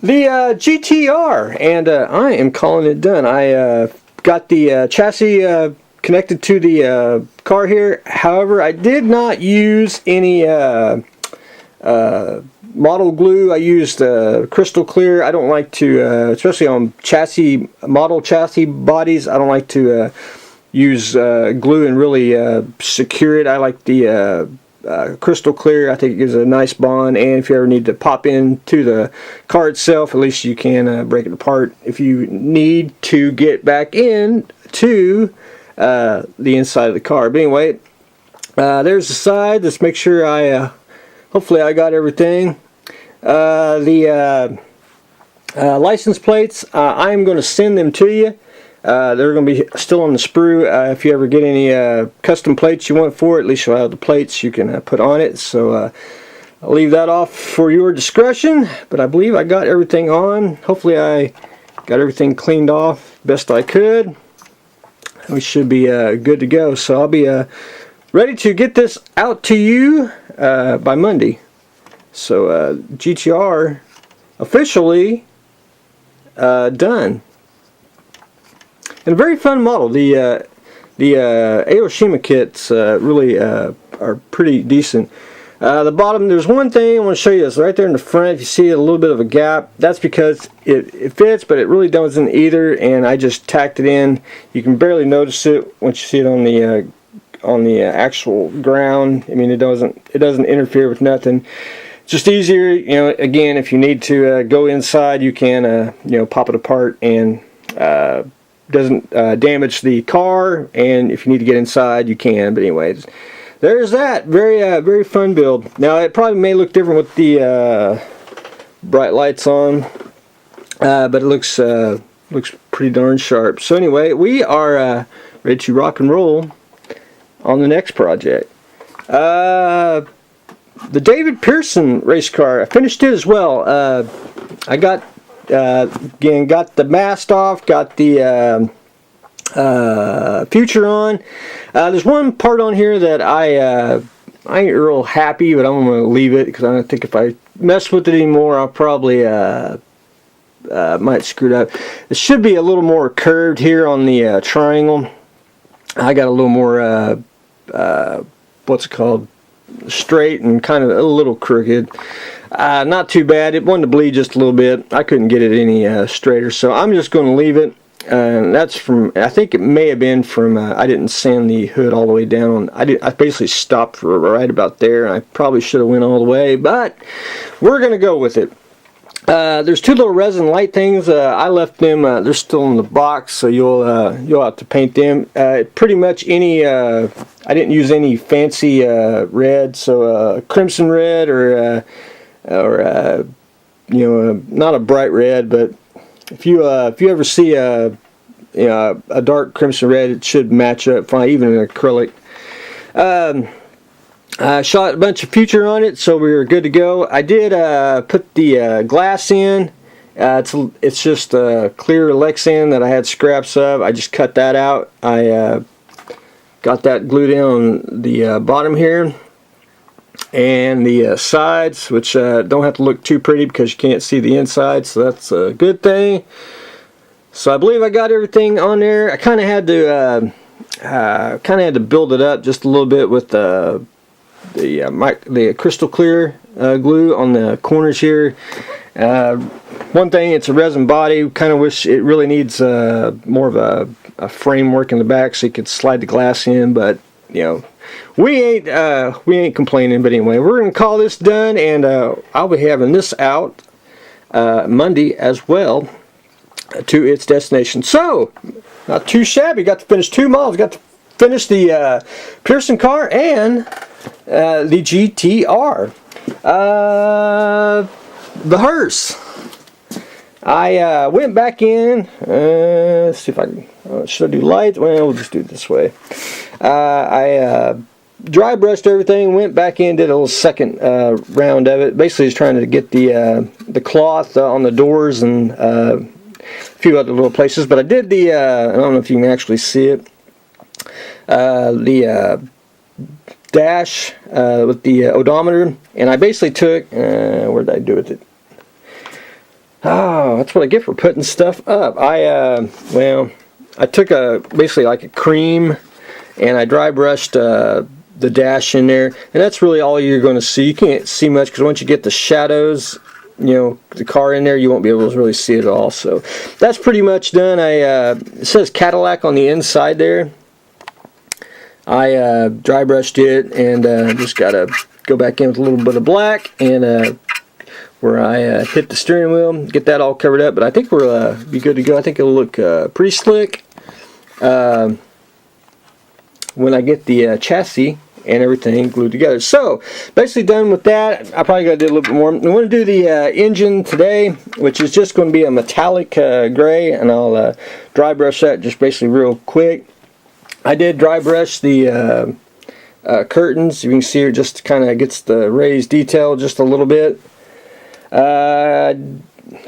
the GTR, and I am calling it done. I got the chassis connected to the car here. However, I did not use any model glue. I used crystal clear. I don't like to, especially on model chassis bodies, I don't like to use glue and really secure it. I like the crystal clear. I think it gives a nice bond, and if you ever need to pop into the car itself, at least you can break it apart if you need to get back in to the inside of the car. But anyway, there's the side. Let's make sure hopefully I got everything. The license plates, I'm going to send them to you. They're going to be still on the sprue. If you ever get any custom plates you want for it, at least you'll have the plates you can put on it. So I'll leave that off for your discretion. But I believe I got everything on. Hopefully I got everything cleaned off best I could. We should be good to go. So I'll be ready to get this out to you by Monday. So GTR officially done. And a very fun model. The Aoshima kits really are pretty decent. The bottom, there's one thing I want to show you. Is right there in the front. If you see a little bit of a gap, that's because it fits, but it really doesn't either. And I just tacked it in. You can barely notice it once you see it on the actual ground. I mean, it doesn't interfere with nothing. Just easier, again, if you need to go inside, you can pop it apart, and doesn't damage the car, and if you need to get inside, you can. But anyways, there's that. Very fun build. Now it probably may look different with the bright lights on, but it looks pretty darn sharp. So anyway, we are ready to rock and roll on the next project. The David Pearson race car, I finished it as well. I got the mast off, got the future on. There's one part on here that I ain't real happy, but I'm going to leave it because I don't think if I mess with it anymore, I'll probably might screw it up. It should be a little more curved here on the triangle. I got a little more what's it called? Straight and kind of a little crooked. Not too bad. It wanted to bleed just a little bit. I couldn't get it any straighter, so I'm just going to leave it. That's from, I think it may have been from, I didn't sand the hood all the way down. I basically stopped right about there. I probably should have went all the way, but we're going to go with it. There's two little resin light things. I left them. They're still in the box, so you'll have to paint them. Pretty much any. I didn't use any fancy red, so crimson red or not a bright red, but if you ever see a dark crimson red, it should match up fine, even in acrylic. I shot a bunch of future on it, so we were good to go. I did put the glass in. It's just clear Lexan that I had scraps of. I just cut that out. I got that glued in on the bottom here and the sides, which don't have to look too pretty because you can't see the inside, so that's a good thing. So I believe I got everything on there. I kind of had to build it up just a little bit with the crystal clear glue on the corners here. One thing, it's a resin body. Kind of wish it really needs more of a framework in the back so you could slide the glass in, but we ain't complaining. But anyway, we're gonna call this done, and I'll be having this out Monday as well to its destination. So not too shabby. Got to finish 2 models. Got to finish the Pearson car and the GTR. The Hearse. I went back in. Let's see if I can. Should I do light? Well, we'll just do it this way. I dry brushed everything. Went back in. Did a little second round of it. Basically, just trying to get the cloth on the doors and a few other little places. But I did the. I don't know if you can actually see it. The dash with the odometer, and I basically took where did I do with it? Oh, that's what I get for putting stuff up. Well, I took basically like a cream, and I dry brushed the dash in there, and that's really all you're going to see. You can't see much because once you get the shadows, you know, the car in there, you won't be able to really see it at all. So that's pretty much done. It says Cadillac on the inside there. I dry brushed it, and just got to go back in with a little bit of black, and where I hit the steering wheel, get that all covered up. But I think we'll be good to go. I think it'll look pretty slick when I get the chassis and everything glued together. So basically done with that. I probably got to do a little bit more. I want to do the engine today, which is just going to be a metallic gray, and I'll dry brush that just basically real quick. I did dry brush the curtains. You can see it just kind of gets the raised detail just a little bit. I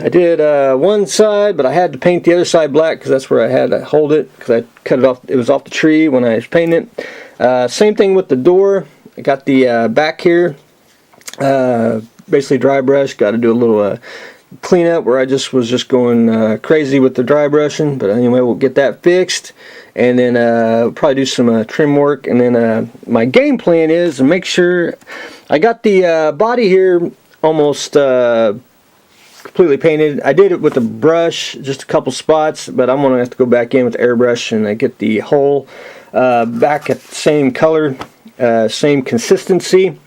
did one side, but I had to paint the other side black because that's where I had to hold it, because I cut it off. It was off the tree when I was painting it. Same thing with the door. I got the back here, basically dry brush. Got to do a little cleanup where I was just going crazy with the dry brushing. But anyway, we'll get that fixed, and then probably do some trim work. And then my game plan is to make sure I got the body here almost completely painted. I did it with a brush, just a couple spots, but I'm gonna have to go back in with the airbrush and get the whole back at the same color, same consistency.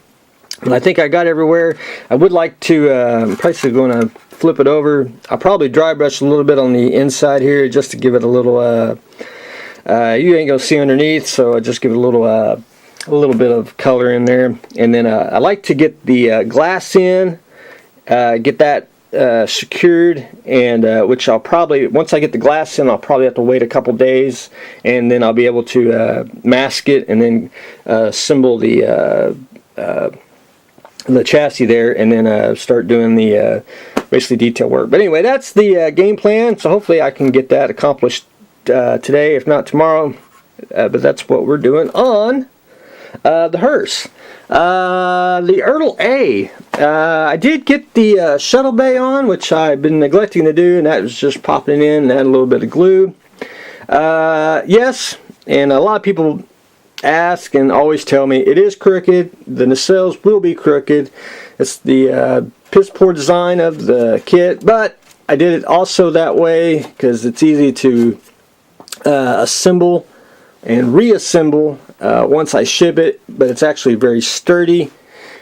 And I think I got everywhere. I would like to, I'm probably going to flip it over. I'll probably dry brush a little bit on the inside here just to give it a little, you ain't gonna see underneath, so I just give it a little bit of color in there. And then I like to get the glass in, get that secured, and which I'll probably, once I get the glass in, I'll probably have to wait a couple days, and then I'll be able to mask it and then assemble the chassis there, and then start doing the basically detail work. But anyway, that's the game plan, so hopefully I can get that accomplished today, if not tomorrow. But that's what we're doing on the Hearse. The Ertl A. I did get the shuttle bay on, which I've been neglecting to do, and that was just popping in and add a little bit of glue. Yes, and a lot of people ask and always tell me it is crooked. The nacelles will be crooked. It's the piss poor design of the kit, but I did it also that way because it's easy to assemble and reassemble once I ship it, but it's actually very sturdy,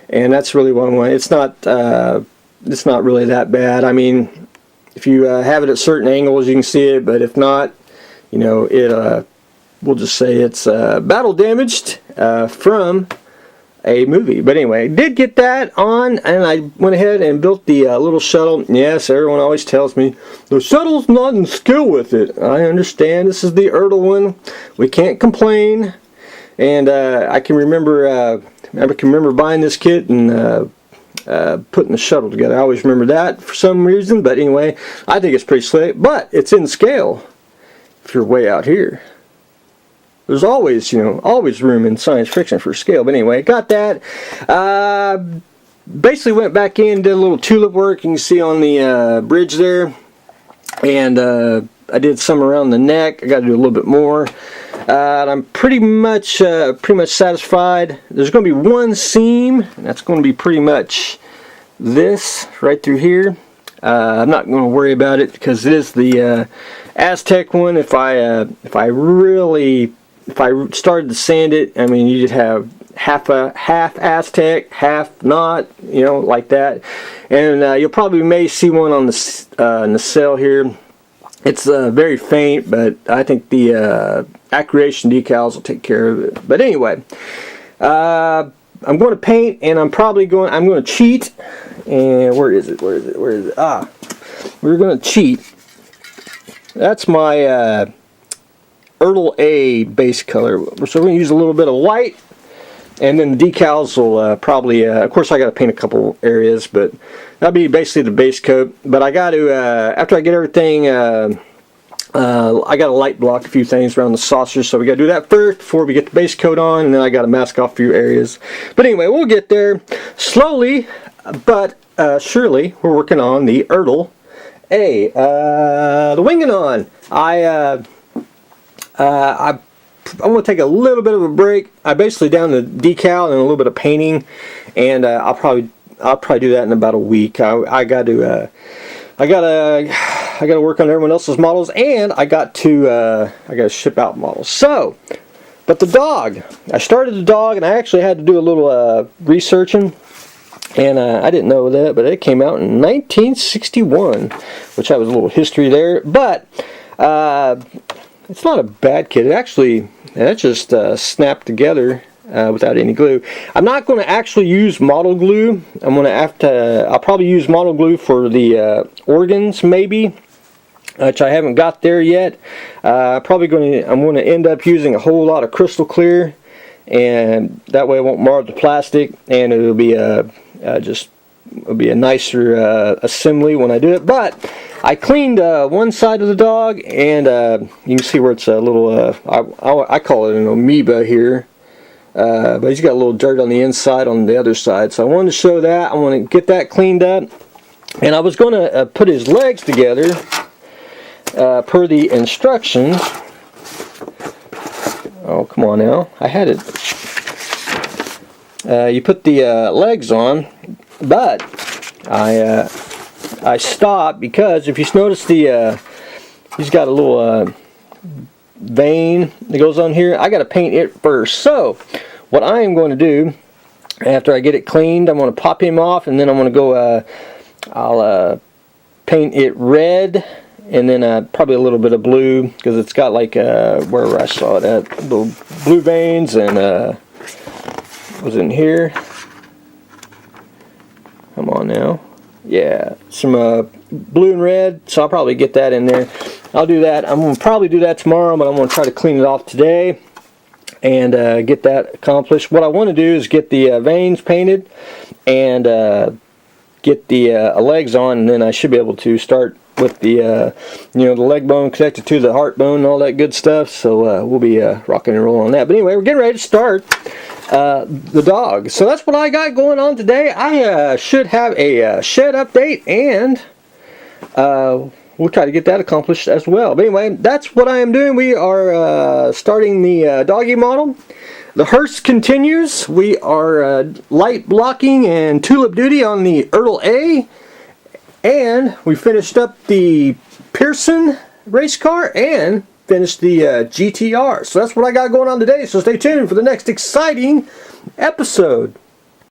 and that's really what I want. It's not really that bad. I mean, if you have it at certain angles, you can see it, but if not, you know, it we'll just say it's battle damaged from a movie. But anyway, I did get that on, and I went ahead and built the little shuttle. Yes, everyone always tells me the shuttle's not in skill with it. I understand. This is the Ertl one. We can't complain. And I can remember buying this kit and putting the shuttle together. I always remember that for some reason. But anyway, I think it's pretty slick. But it's in scale. If you're way out here, there's always, you know, always room in science fiction for scale. But anyway, got that. Basically went back in, did a little tulip work. You can see on the bridge there, and I did some around the neck. I got to do a little bit more. I'm pretty much satisfied. There's going to be one seam, and that's going to be pretty much this right through here. I'm not going to worry about it because it is the Aztec one. If I started to sand it, I mean, you'd have half Aztec, half not, you know, like that. And you'll probably may see one on the nacelle here. It's very faint, but I think the accretion decals will take care of it. But anyway, I'm going to paint, and I'm going to cheat. And where is it? Ah, we're going to cheat. That's my Ertl A base color. So we're going to use a little bit of white, and then the decals will probably, of course I got to paint a couple areas, but that'll be basically the base coat. But I got to, after I get everything, I got to light block a few things around the saucer, so we got to do that first before we get the base coat on, and then I got to mask off a few areas. But anyway, we'll get there slowly, but surely. We're working on the Ertl A, the winging on. I'm going to take a little bit of a break. I basically down the decal and a little bit of painting, and I'll probably do that in about a week. I got to work on everyone else's models, and I got to ship out models. So, but the dog, I started the dog, and I actually had to do a little researching, and I didn't know that, but it came out in 1961, which I was a little history there. But it's not a bad kit. It just snapped together without any glue. I'm not going to actually use model glue. I'll probably use model glue for the organs, maybe, which I haven't got there yet. I'm going to end up using a whole lot of crystal clear, and that way it won't mar the plastic, and it'll be a nicer assembly when I do it. But I cleaned one side of the dog, and you can see where it's a little, I call it an amoeba here, but he's got a little dirt on the inside on the other side. So I wanted to show that. I want to get that cleaned up, and I was going to put his legs together per the instructions. Oh, come on now. I had it. You put the legs on, but I stopped because if you notice he's got a little vein that goes on here. I got to paint it first. So what I am going to do after I get it cleaned, I'm going to pop him off, and then I'm going to go. I'll paint it red, and then probably a little bit of blue, because it's got like where I saw it at, little blue veins, and was in here. Come on now. Yeah, some blue and red, so I'll probably get that in there. I'll do that. I'm going to probably do that tomorrow, but I'm going to try to clean it off today and get that accomplished. What I want to do is get the veins painted and get the legs on, and then I should be able to start with the the leg bone connected to the heart bone and all that good stuff. So we'll be rocking and rolling on that. But anyway, we're getting ready to start the dog. So that's what I got going on today. I should have a shed update, and we'll try to get that accomplished as well. But anyway, that's what I am doing. We are starting the doggy model. The Hearse continues. We are light blocking and tulip duty on the Ertl A. And we finished up the Pearson race car and finished the GTR. So that's what I got going on today. So stay tuned for the next exciting episode.